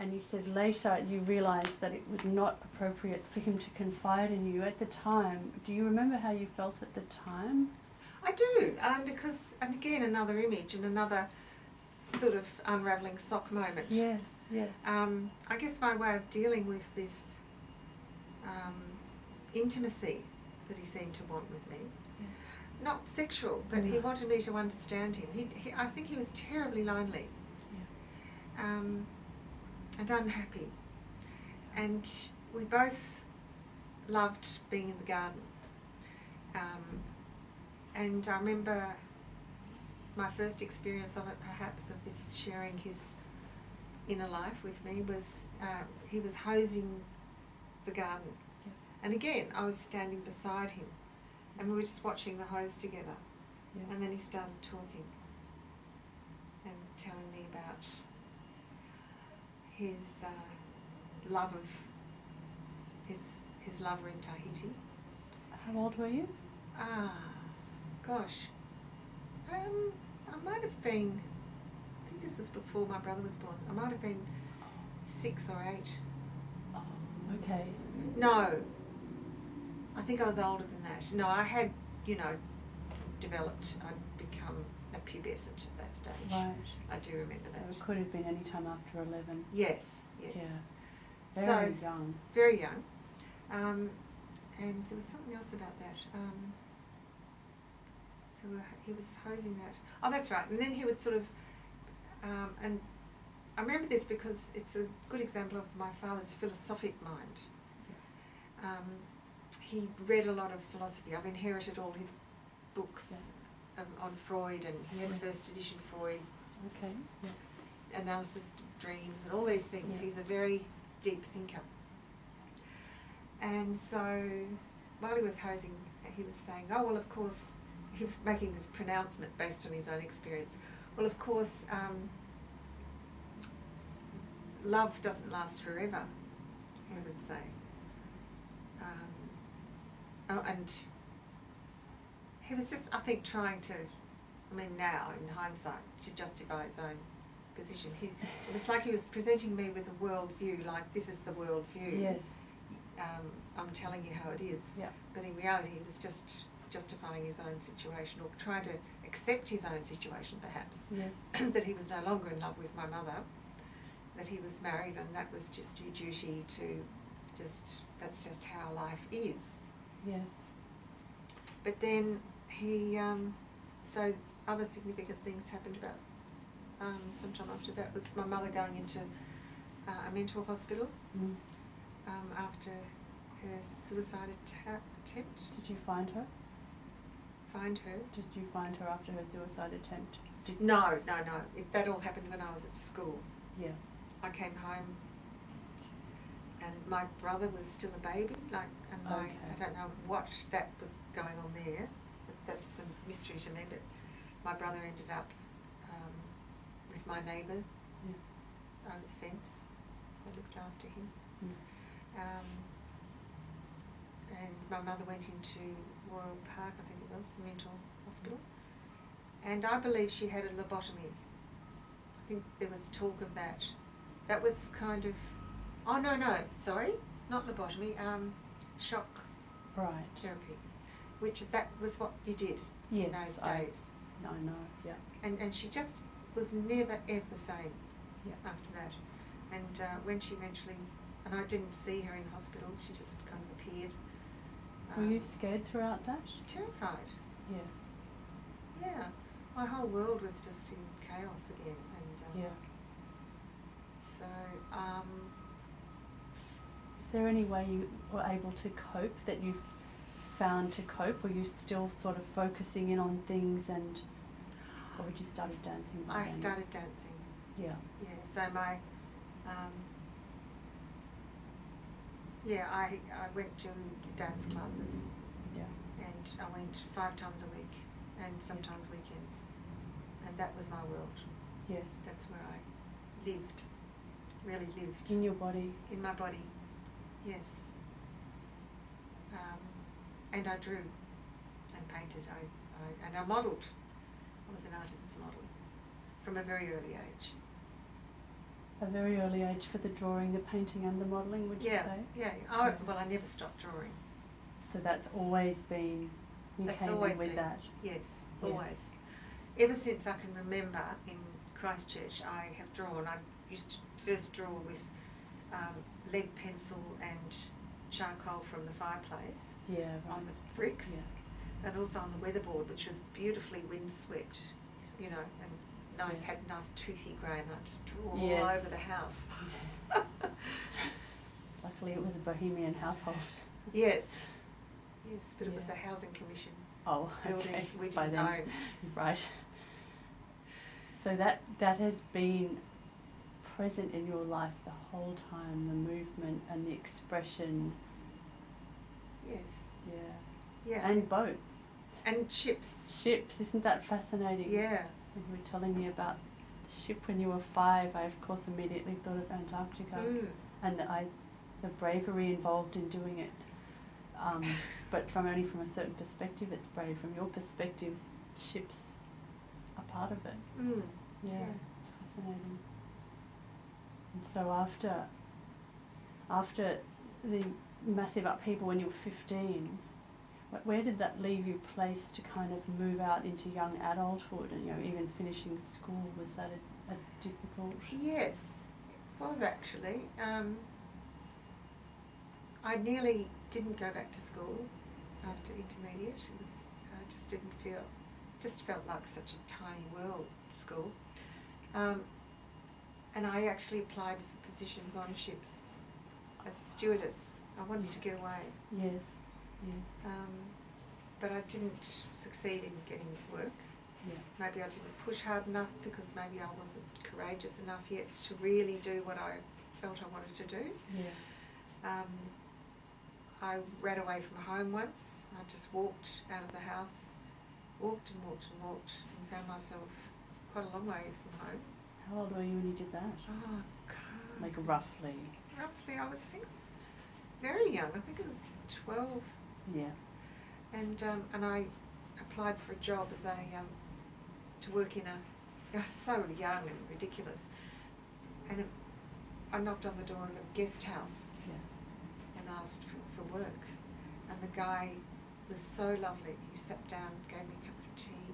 and you said later you realised that it was not appropriate for him to confide in you at the time. Do you remember how you felt at the time? I do, because, and again, another image and another sort of unravelling sock moment. Yes, yes. I guess my way of dealing with this intimacy that he seemed to want with me, Yes. not sexual, but he wanted me to understand him. I think he was terribly lonely, and unhappy, and we both loved being in the garden. And I remember my first experience of it, perhaps, of this sharing his inner life with me was he was hosing the garden. Yeah. And again, I was standing beside him and we were just watching the hose together. Yeah. And then he started talking and telling me about his love of his lover in Tahiti. How old were you? Gosh. I might have been, I think this was before my brother was born. I might have been 6 or 8. Oh, okay. No. I think I was older than that. No, I had, developed, I'd become a pubescent at that stage. Right. I do remember that. So it could have been any time after 11. Yes. Yeah. Very young. Very young. And there was something else about that. So he was hosing that. Oh, that's right. And then he would sort of, and I remember this because it's a good example of my father's philosophic mind. He read a lot of philosophy. I've inherited all his books on Freud, and he had first edition Freud. Okay. Yeah. Analysis of dreams and all these things. Yeah. He's a very deep thinker. And so while he was hosing, he was saying, oh, well, of course, he was making this pronouncement based on his own experience. Well, of course, love doesn't last forever, he would say. And he was just, I think, trying to, now in hindsight, to justify his own position. It was like he was presenting me with a world view, like this is the world view. Yes. I'm telling you how it is. Yeah. But in reality, he was just justifying his own situation, or trying to accept his own situation, perhaps. Yes. That he was no longer in love with my mother, that he was married, and that was just your duty to that's just how life is. Yes. But then he, so other significant things happened about sometime after that was my mother going into a mental hospital after her suicide attempt. Did you find her? Find her? Did you find her after her suicide attempt? No. That all happened when I was at school. Yeah. I came home and my brother was still a baby, I don't know what that was going on there. That's a mystery to me, but my brother ended up with my neighbour over the fence. They looked after him. And my mother went into Royal Park, I think it was, mental hospital. And I believe she had a lobotomy. I think there was talk of that. That was kind of, sorry, not lobotomy, shock therapy, which that was what you did in those days. I know, yeah. And she just was never ever the same after that. And when she eventually, and I didn't see her in hospital, she just kind of appeared. Were you scared throughout that? Terrified. Yeah. Yeah. My whole world was just in chaos again. And so, is there any way you were able to cope, that you found to cope? Were you still sort of focusing in on things, and or had you started dancing? I started dancing. Yeah. Yeah. So my, I went to dance classes. Yeah. And I went 5 times a week, and sometimes weekends, and that was my world. Yes. That's where I lived, really lived. In your body? In my body, yes. And I drew and painted, and I modelled. I was an artist's model from a very early age. a very early age for the drawing, the painting and the modelling, would you Yeah, say? yeah. Yeah. Well, I never stopped drawing. So that's always been, you That's came in always with been, that. yes, Yes. always. Ever since I can remember in Christchurch, I have drawn. I used to first draw with lead pencil and charcoal from the fireplace Yeah, right. on the bricks, and also on the weatherboard, which was beautifully windswept, you know, and nice, Yeah. had nice toothy grain. I just draw all Yes. over the house. Luckily it was a bohemian household. Yes, yes, but it was Yeah. a housing commission Oh, building okay. we By didn't then. own. Right. So that has been present in your life the whole time, the movement and the expression. Yes, Yeah. yeah, And boats. and ships. Ships, isn't that fascinating? Yeah, When you were telling me about the ship when you were 5, I of course immediately thought of Antarctica and the bravery involved in doing it. But only from a certain perspective it's brave. From your perspective, ships are part of it. Mm. Yeah, Yeah. it's fascinating. And so after the massive upheaval when you were 15, where did that leave you placed to kind of move out into young adulthood and, you know, even finishing school? Was that a difficult? Yes, it was actually. I nearly didn't go back to school after intermediate. It was just felt like such a tiny world, school. And I actually applied for positions on ships as a stewardess. I wanted to get away. Yes, yes, But I didn't succeed in getting work. yeah, Maybe I didn't push hard enough because maybe I wasn't courageous enough yet to really do what I felt I wanted to do. yeah. I ran away from home once. I just walked out of the house, walked and walked and walked, and found myself quite a long way from home. How old were you when you did that? Oh, God. Like roughly? Roughly, I would think it was very young. I think it was 12. Yeah. And I applied for a job as to work in I was so young and ridiculous. And I knocked on the door of a guest house Yeah. and asked for work. And the guy was so lovely. He sat down, gave me a cup of tea.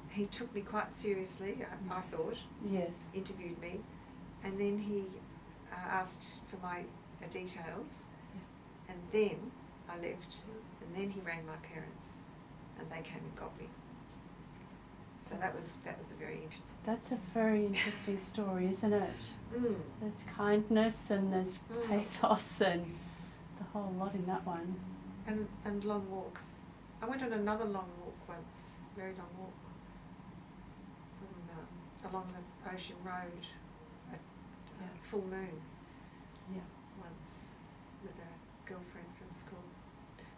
He took me quite seriously, I thought, Yes. interviewed me. And then he asked for my details. And then I left. And then he rang my parents. And they came and got me. So that was a very interesting. That's a very interesting story, isn't it? Mm. There's kindness and there's Mm. pathos and the whole lot in that one. And long walks. I went on another long walk once, very long walk, from, along the ocean road at Yeah. full moon Yeah. once with a girlfriend from school.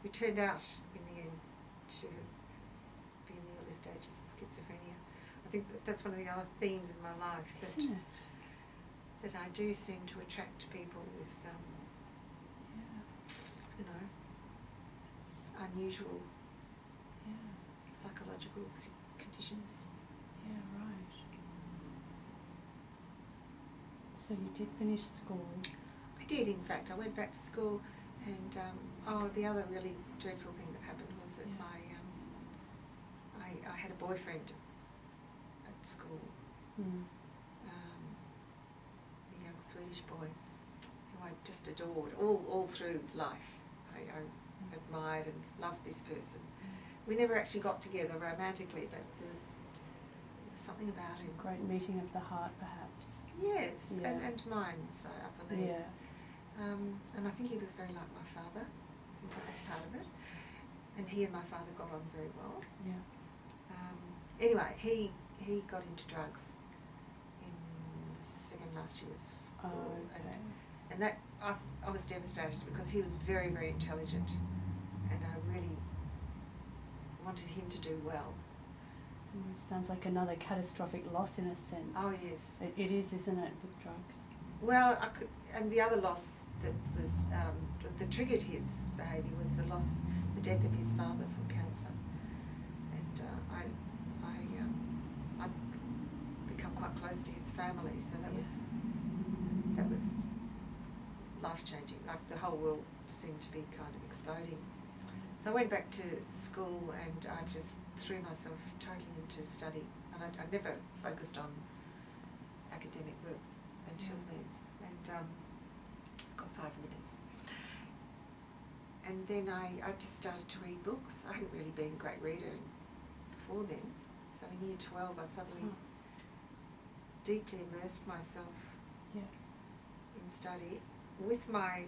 We turned out in the end to be in the early stages of schizophrenia. I think that's one of the other themes in my life, Isn't it? that I do seem to attract people with, Yeah. you know, unusual Yeah. psychological conditions. Yeah, right. So you did finish school. I did, in fact. I went back to school, and the other really dreadful thing that happened was that Yeah. I had a boyfriend at school, Mm. a young Swedish boy who I just adored all through life. I admired and loved this person. We never actually got together romantically, but there was something about him. Great meeting of the heart, perhaps. Yes, Yeah. and mine, so I believe. Yeah. And I think he was very like my father. I think that was part of it. And he and my father got on very well. Yeah. Anyway, he got into drugs in the second last year of school. Oh, okay. And that, I was devastated because he was very, very intelligent. And I really wanted him to do well. Sounds like another catastrophic loss in a sense. Oh, yes. It is, isn't it, with drugs? Well, and the other loss that was that triggered his behaviour was the death of his father from cancer, and I'd become quite close to his family, so that was life-changing. Like the whole world seemed to be kind of exploding. So I went back to school and I just threw myself totally into study. And I never focused on academic work until then. And I've got 5 minutes. And then I just started to read books. I hadn't really been a great reader before then. So in year 12 I suddenly deeply immersed myself in study with my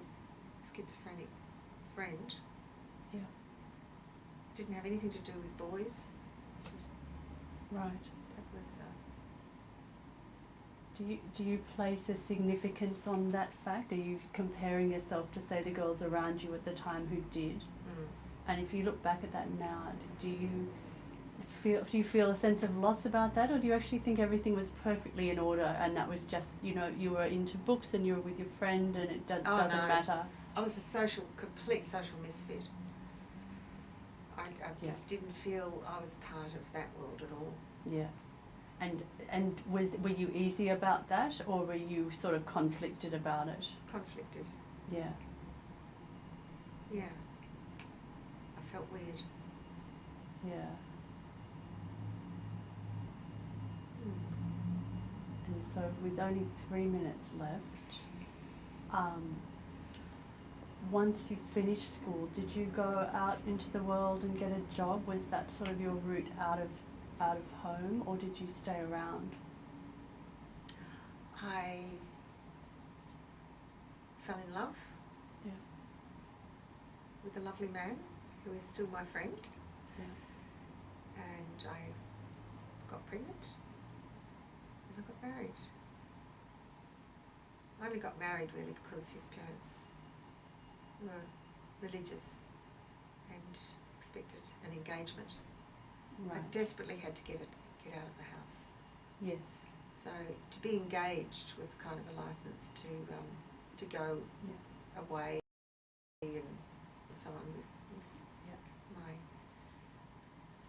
schizophrenic friend. Yeah. Didn't have anything to do with boys. It's just Right. that was. Do you place a significance on that fact? Are you comparing yourself to, say, the girls around you at the time who did? And if you look back at that now, do you feel a sense of loss about that, or do you actually think everything was perfectly in order and that was just, you know, you were into books and you were with your friend and it doesn't matter? I was a complete social misfit. I just didn't feel I was part of that world at all. Yeah. And were you easy about that, or were you sort of conflicted about it? Conflicted. Yeah. Yeah. I felt weird. Yeah. And so with only 3 minutes left, once you finished school, did you go out into the world and get a job? Was that sort of your route out of home, or did you stay around? I fell in love with a lovely man who is still my friend. Yeah. And I got pregnant and I got married. I only got married really because his parents were religious and expected an engagement. Right. I desperately had to get out of the house. Yes. So to be engaged was kind of a license to go away and so on with my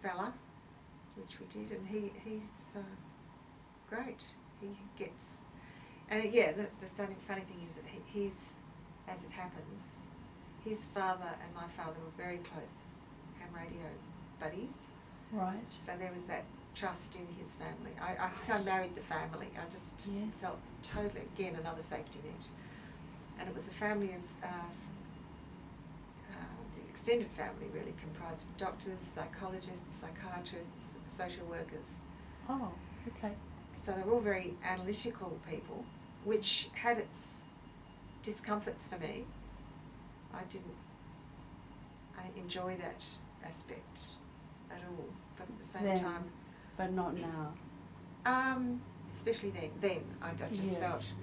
fella, which we did, and he's great. He gets, and the funny thing is that he's, as it happens, his father and my father were very close ham radio buddies. Right. So there was that trust in his family. I think I married the family. I just felt totally, again, another safety net. And it was a family of, the extended family really comprised of doctors, psychologists, psychiatrists, social workers. Oh, okay. So they were all very analytical people, which had its discomforts for me. I enjoy that aspect at all, but at the same time. But not now. Especially then I just felt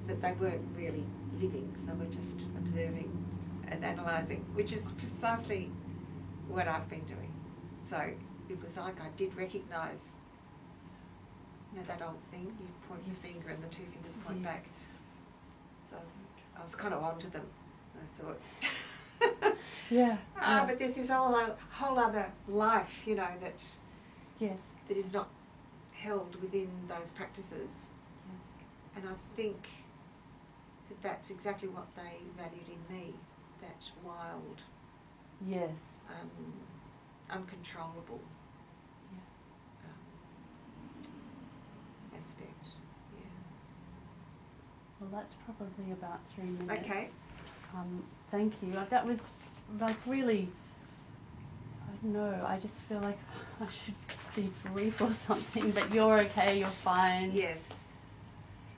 that they weren't really living, they were just observing and analysing, which is precisely what I've been doing. So it was like I did recognise, you know, that old thing, you point your finger and the two fingers point back. So I was kind of on to them, I thought. But there's this whole other life, you know, that is not held within those practices. And I think that that's exactly what they valued in me, that wild, uncontrollable aspect. Well, that's probably about 3 minutes. Okay. Thank you. That was like really, I don't know, I just feel like I should be brief or something, but you're okay, you're fine. Yes.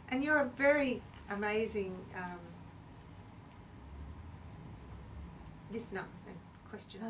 And you're a very amazing listener and questioner.